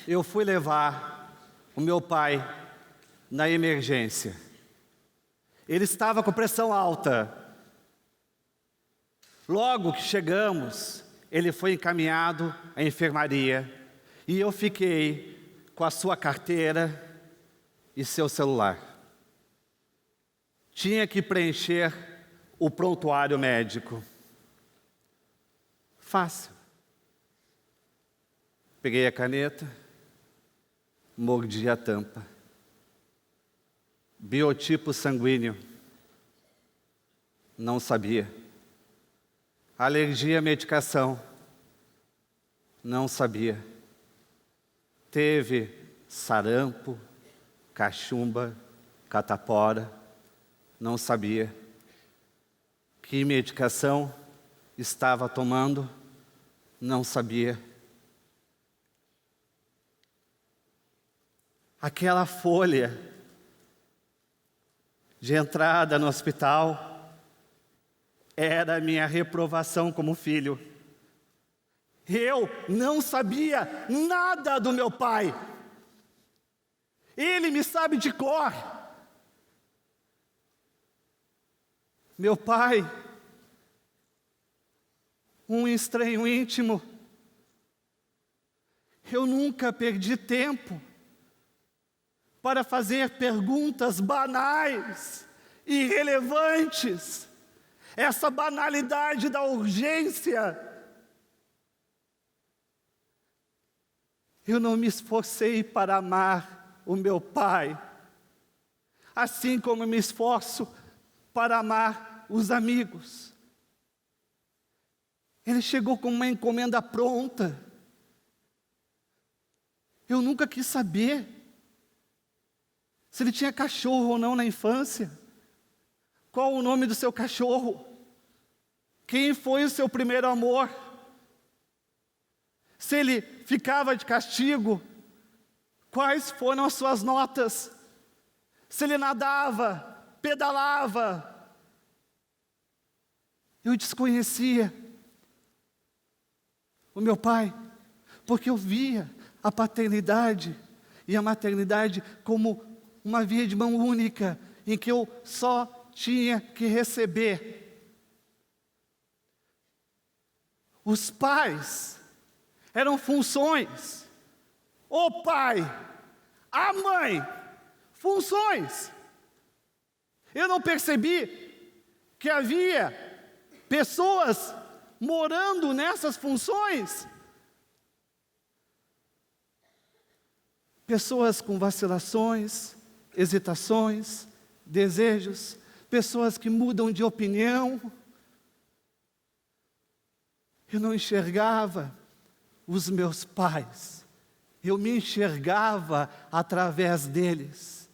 eu fui levar o meu pai na emergência. Ele estava com pressão alta. Logo que chegamos, ele foi encaminhado à enfermaria e eu fiquei com a sua carteira e seu celular. Tinha que preencher o prontuário médico. Fácil. Peguei a caneta, mordi a tampa. Biotipo sanguíneo. Não sabia. Alergia à medicação. Não sabia. Teve sarampo, cachumba, catapora. Não sabia. Que medicação estava tomando? Não sabia. Aquela folha de entrada no hospital era a minha reprovação como filho. Eu não sabia nada do meu pai. Ele me sabe de cor. Meu pai, um estranho íntimo. Eu nunca perdi tempo para fazer perguntas banais, irrelevantes. Essa banalidade da urgência. Eu não me esforcei para amar o meu pai, assim como eu me esforço para amar os amigos. Ele chegou com uma encomenda pronta. Eu nunca quis saber se ele tinha cachorro ou não na infância. Qual o nome do seu cachorro? Quem foi o seu primeiro amor? Se ele ficava de castigo, quais foram as suas notas? Se ele nadava, pedalava. Eu desconhecia o meu pai, porque eu via a paternidade e a maternidade como uma via de mão única, em que eu só tinha que receber. Os pais eram funções. O pai, a mãe, funções. Eu não percebi que havia pessoas morando nessas funções. Pessoas com vacilações, hesitações, desejos, pessoas que mudam de opinião. Eu não enxergava os meus pais, eu me enxergava através deles.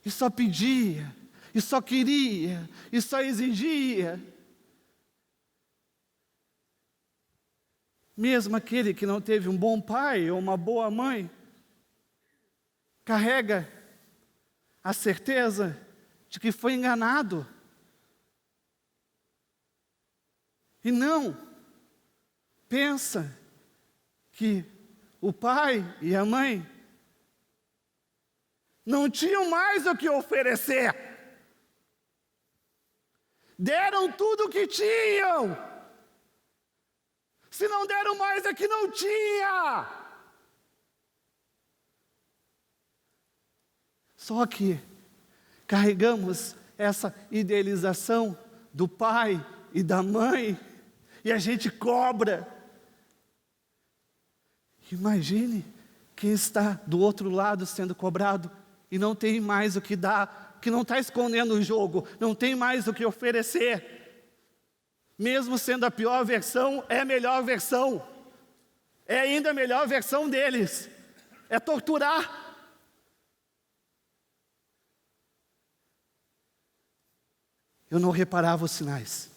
E só pedia, e só queria, e só exigia. Mesmo aquele que não teve um bom pai ou uma boa mãe, carrega a certeza de que foi enganado. E não pensa que o pai e a mãe não tinham mais o que oferecer. Deram tudo o que tinham. Se não deram mais é que não tinha. Só que carregamos essa idealização do pai e da mãe e a gente cobra. Imagine quem está do outro lado sendo cobrado e não tem mais o que dar, que não está escondendo o jogo, não tem mais o que oferecer. Mesmo sendo a pior versão, é a melhor versão. É ainda a melhor versão deles. É torturar. Eu não reparava os sinais.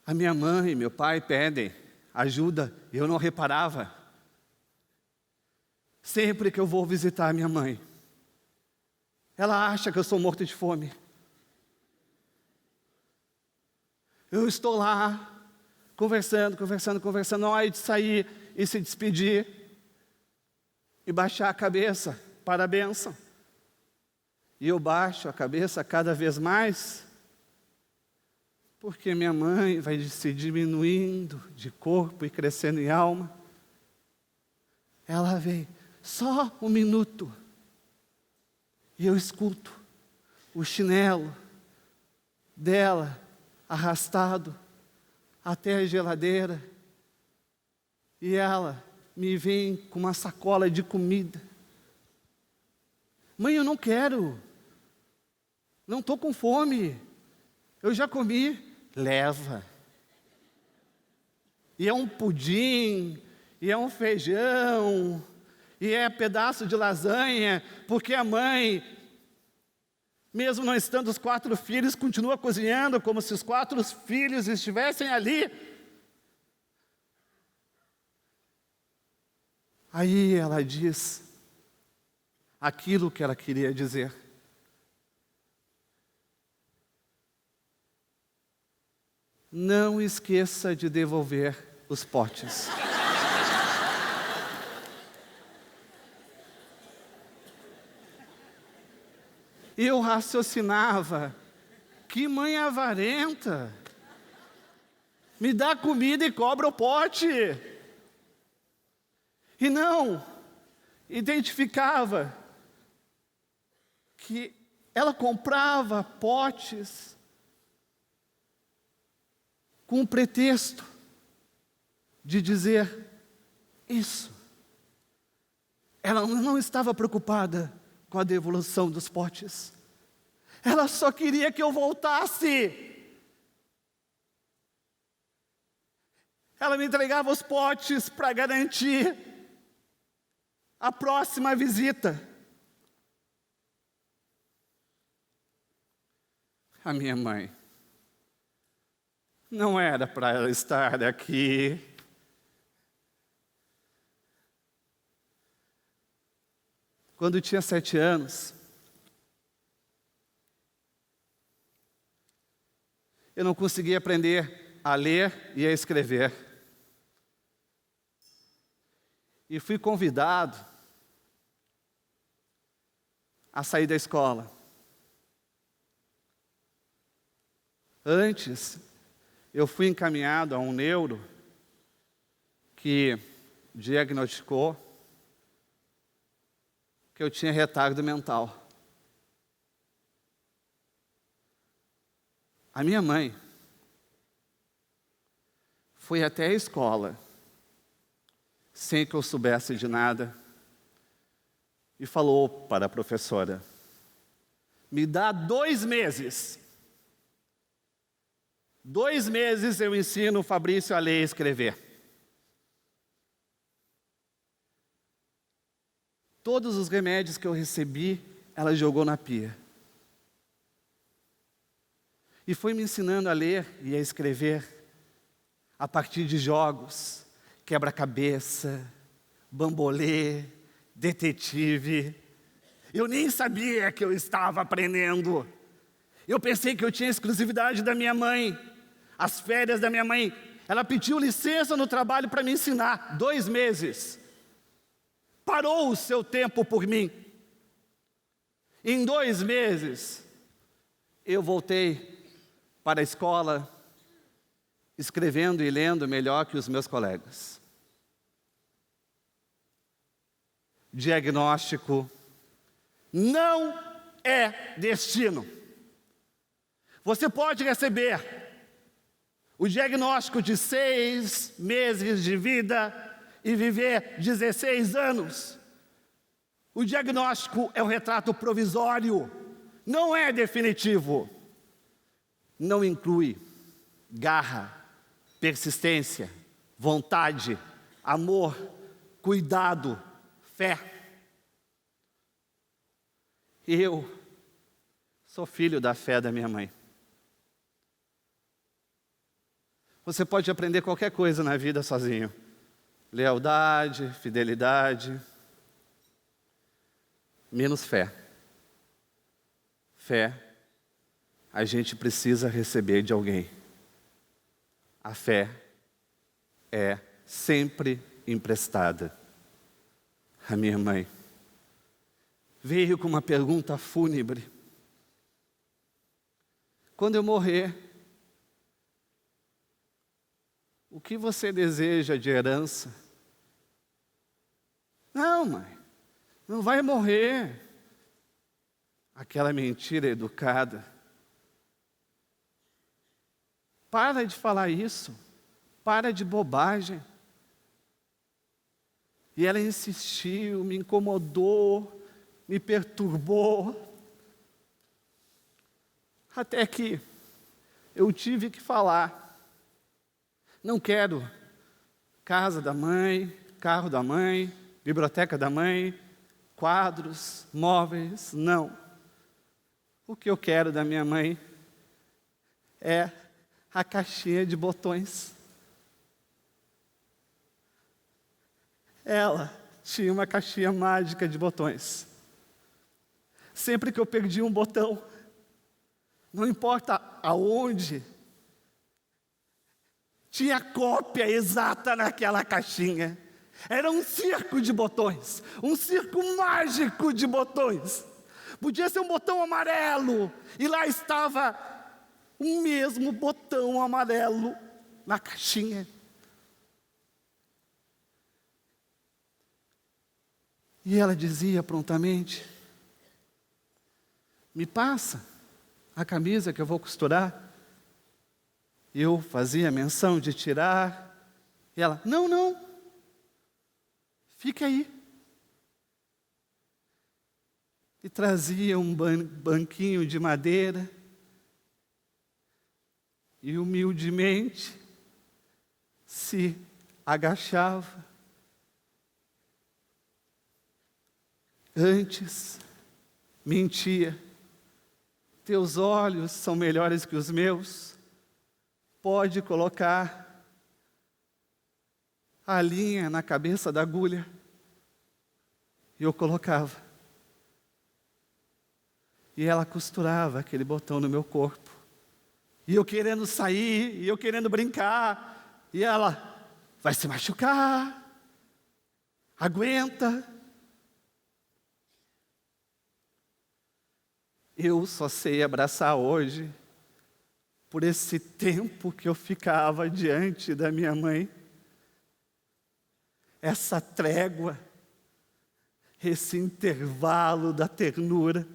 A minha mãe e meu pai pedem ajuda, eu não reparava. Sempre que eu vou visitar a minha mãe, ela acha que eu sou morto de fome. Eu estou lá, conversando, na hora de sair e se despedir e baixar a cabeça para a bênção. E eu baixo a cabeça cada vez mais, porque minha mãe vai se diminuindo de corpo e crescendo em alma. Ela vem, só um minuto, e eu escuto o chinelo dela arrastado até a geladeira, e ela me vem com uma sacola de comida. Mãe, eu não quero, não estou com fome, eu já comi. Leva. E é um pudim, e é um feijão, e é pedaço de lasanha, porque a mãe, mesmo não estando os 4 filhos, continua cozinhando como se os 4 filhos estivessem ali. Aí ela diz aquilo que ela queria dizer. Não esqueça de devolver os potes. Eu raciocinava, que mãe avarenta, me dá comida e cobra o pote. E não identificava que ela comprava potes com o pretexto de dizer isso. Ela não estava preocupada com a devolução dos potes. Ela só queria que eu voltasse. Ela me entregava os potes para garantir a próxima visita. A minha mãe, não era para ela estar aqui. Quando tinha 7 anos, eu não conseguia aprender a ler e a escrever. E fui convidado a sair da escola. Antes, eu fui encaminhado a um neuro que diagnosticou que eu tinha retardo mental. A minha mãe foi até a escola, sem que eu soubesse de nada, e falou para a professora: me dá 2 meses. 2 meses eu ensino o Fabrício a ler e escrever. Todos os remédios que eu recebi, ela jogou na pia. E foi me ensinando a ler e a escrever a partir de jogos, quebra-cabeça, bambolê, detetive. Eu nem sabia que eu estava aprendendo. Eu pensei que eu tinha exclusividade da minha mãe. As férias da minha mãe, ela pediu licença no trabalho para me ensinar. 2 meses. Parou o seu tempo por mim. Em 2 meses, eu voltei para a escola, escrevendo e lendo melhor que os meus colegas. Diagnóstico não é destino. Você pode receber o diagnóstico de 6 meses de vida e viver 16 anos. O diagnóstico é um retrato provisório, não é definitivo. Não inclui garra, persistência, vontade, amor, cuidado, fé. Eu sou filho da fé da minha mãe. Você pode aprender qualquer coisa na vida sozinho. Lealdade, fidelidade, menos fé. Fé, a gente precisa receber de alguém. A fé é sempre emprestada. A minha mãe veio com uma pergunta fúnebre: quando eu morrer, o que você deseja de herança? Não, mãe, não vai morrer. Aquela mentira educada. Para de falar isso. Para de bobagem. E ela insistiu, me incomodou, me perturbou. Até que eu tive que falar. Não quero casa da mãe, carro da mãe, biblioteca da mãe, quadros, móveis, não. O que eu quero da minha mãe é a caixinha de botões. Ela tinha uma caixinha mágica de botões. Sempre que eu perdi um botão, não importa aonde, tinha cópia exata naquela caixinha. Era um circo de botões, um circo mágico de botões. Podia ser um botão amarelo, e lá estava o mesmo botão amarelo na caixinha. E ela dizia prontamente: me passa a camisa que eu vou costurar. Eu fazia menção de tirar, e ela: não, fica aí. E trazia um banquinho de madeira, e humildemente se agachava. Antes, mentia: teus olhos são melhores que os meus, pode colocar a linha na cabeça da agulha. E eu colocava. E ela costurava aquele botão no meu corpo. E eu querendo sair, e eu querendo brincar. E ela: vai se machucar, aguenta. Eu só sei abraçar hoje por esse tempo que eu ficava diante da minha mãe. Essa trégua, esse intervalo da ternura,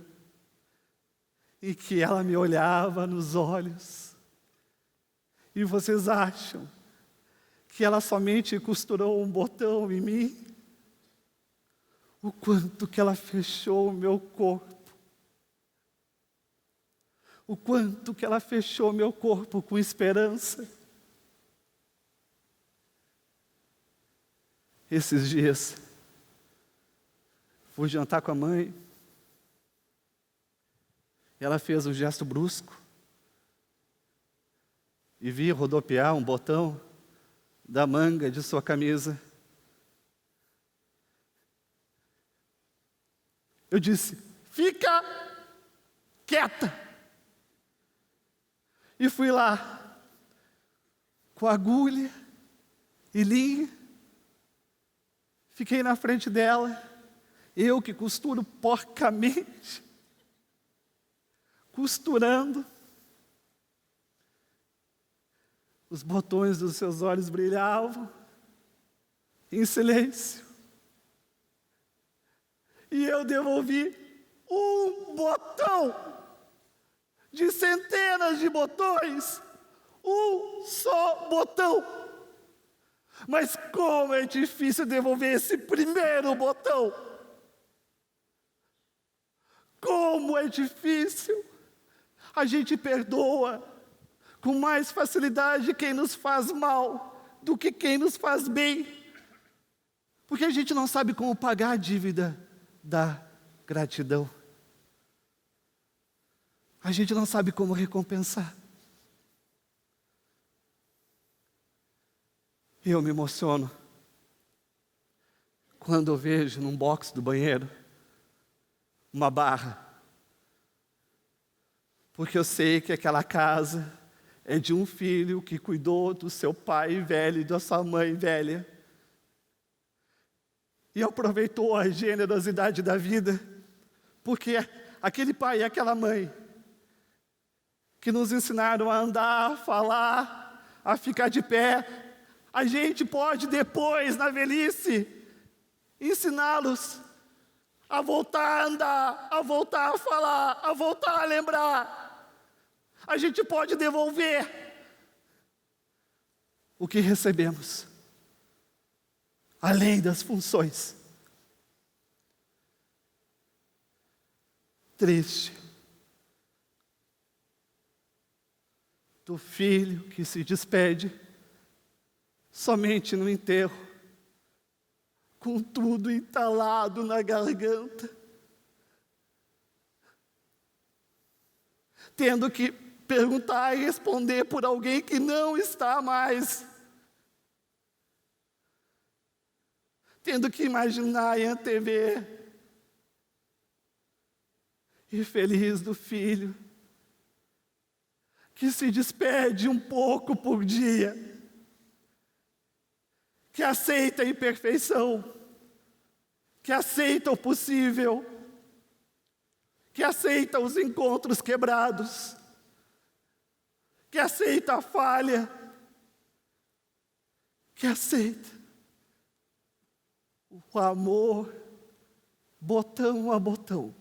em que ela me olhava nos olhos. E vocês acham que ela somente costurou um botão em mim? O quanto que ela fechou o meu corpo. O quanto que ela fechou meu corpo com esperança. Esses dias, fui jantar com a mãe. Ela fez um gesto brusco. E vi rodopiar um botão da manga de sua camisa. Eu disse: fica quieta. E fui lá, com agulha e linha. Fiquei na frente dela, eu que costuro porcamente, costurando. Os botões dos seus olhos brilhavam, em silêncio. E eu devolvi um botão, de centenas de botões, um só botão. Mas como é difícil devolver esse primeiro botão. Como é difícil. A gente perdoa com mais facilidade quem nos faz mal do que quem nos faz bem. Porque a gente não sabe como pagar a dívida da gratidão. A gente não sabe como recompensar. Eu me emociono quando eu vejo num box do banheiro uma barra. Porque eu sei que aquela casa é de um filho que cuidou do seu pai velho e da sua mãe velha, e aproveitou a generosidade da vida, porque aquele pai e aquela mãe que nos ensinaram a andar, a falar, a ficar de pé, a gente pode depois, na velhice, ensiná-los a voltar a andar, a voltar a falar, a voltar a lembrar. A gente pode devolver o que recebemos, além das funções. Triste do filho que se despede somente no enterro, com tudo entalado na garganta, tendo que perguntar e responder por alguém que não está mais, tendo que imaginar e antever, e feliz do filho que se despede um pouco por dia, que aceita a imperfeição, que aceita o possível, que aceita os encontros quebrados, que aceita a falha, que aceita o amor, botão a botão,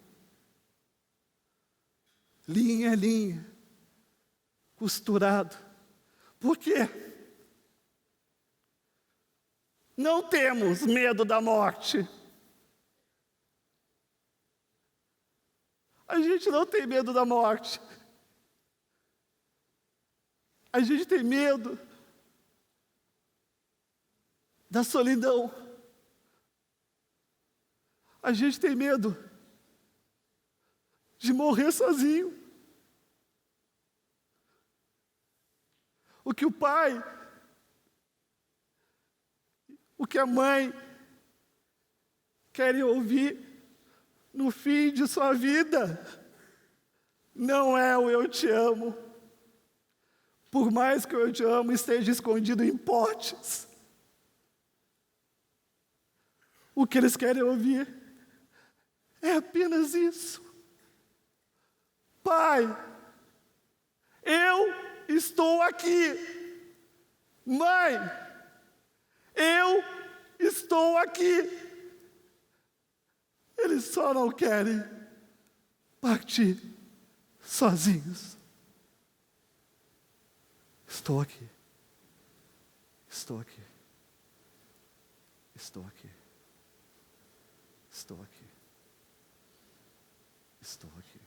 linha a linha, costurado. Por quê? Não temos medo da morte. A gente não tem medo da morte. A gente tem medo da solidão. A gente tem medo de morrer sozinho. O que o pai, o que a mãe querem ouvir no fim de sua vida não é o eu te amo. Por mais que o eu te amo esteja escondido em potes, o que eles querem ouvir é apenas isso. Pai, eu estou aqui. Mãe, eu estou aqui. Eles só não querem partir sozinhos. Estou aqui. Estou aqui. Estou aqui. Estou aqui. Estou aqui.